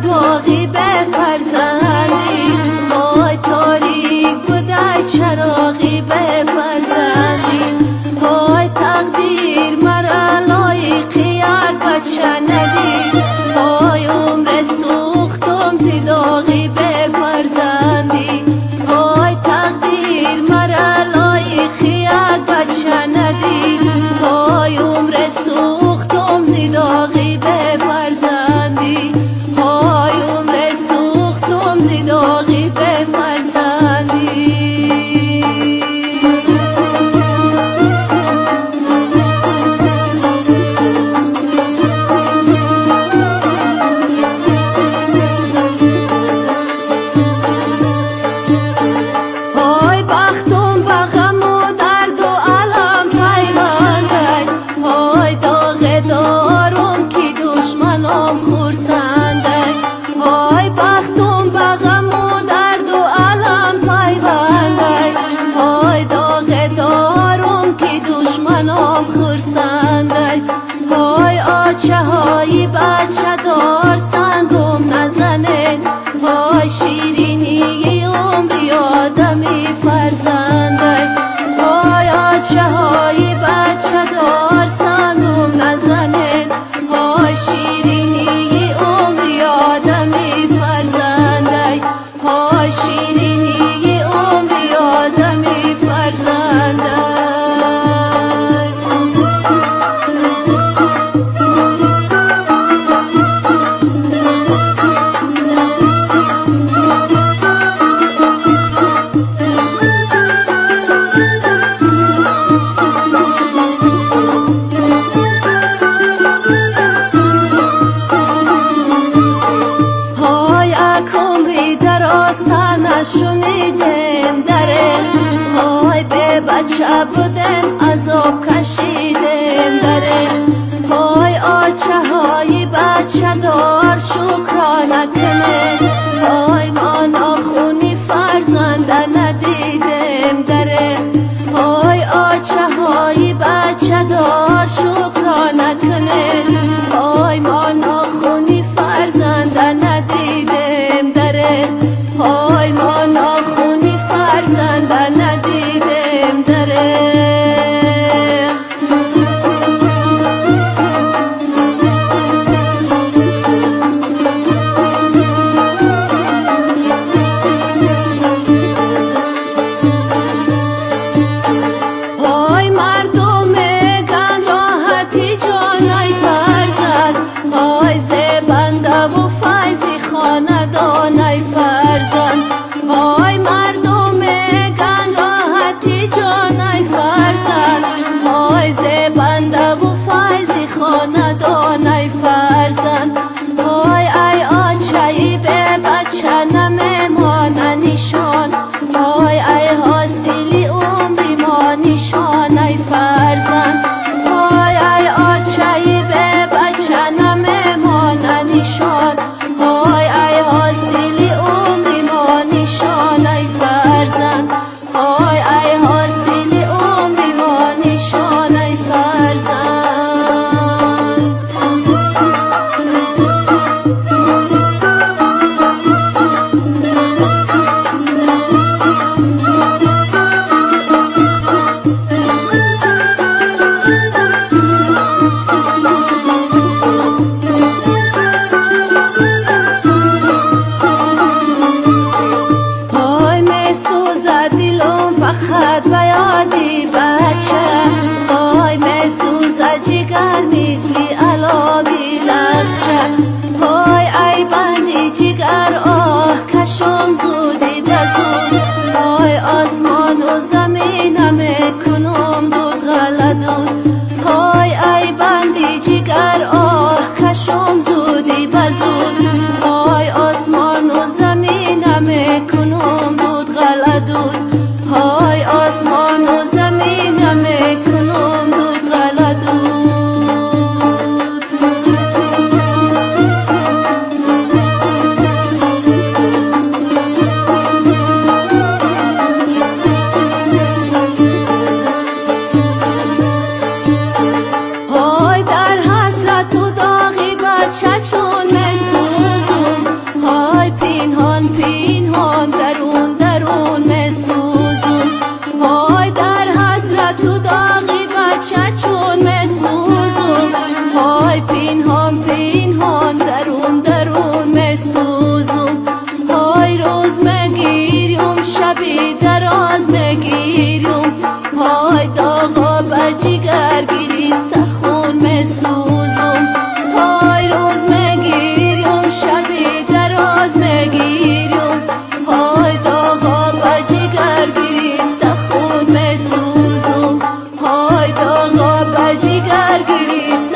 باقی به فرزندی، وای تاریک بوده چراغی به فرزندی، وای تقدیر مرا لایق یک بچه ندید، وای عمر سوختم زیداغی به فرزندی، وای تقدیر مرا لایق یک بچه ندید، وای عمر سوختم زیداغی به فرزندی، وای عمر سوختم زیداغی به فرزندی. وای بختم به غم و درد و علم پیونده، وای داغ دارم که دشمنم خورسنده، وای بختم به غم و درد و علم پیونده، وای داغ دارم که دشمنم خورسنده، وای آچه های بچه دار سنگم نزنه، وای شیرینی عمری آدمی فرزنده، وای آچه های بچه دار سنگم نزنه، وای شیرینی عمری آدمی فرزنده، وای شیرینی عمری آدمی فرزنده. نشنیدم دره، وای به بچه بودم عذاب کشیدم دره، وای آچه های بچه دار شکرانه کنه، وای ما ناخونی فرزنده ندیدم دره، وای آچه های بچه دار شکرانه کنه، وای ما ناخونی فرزنده ندیدم دره، وای ما ناخونی فرزنده ندیدم دره. کنم دود غلدود های آسمان و زمینم کنم دود غلدود های در حسرت و داغی بچه چون مسوزم های پینهان پینهان درون درون مسوزم های در حسرت و داغی بچه چون مسوزم های پینهان پینهان درون درون مسوزم های روز مگیریم شبی دراز مگیریم های داغا بجیگر گریست خون مسوزم های روز مگیریم شبی دراز مگیریم های داغا بجیگر گریست خون مسوزم های داغا بجیگر گریست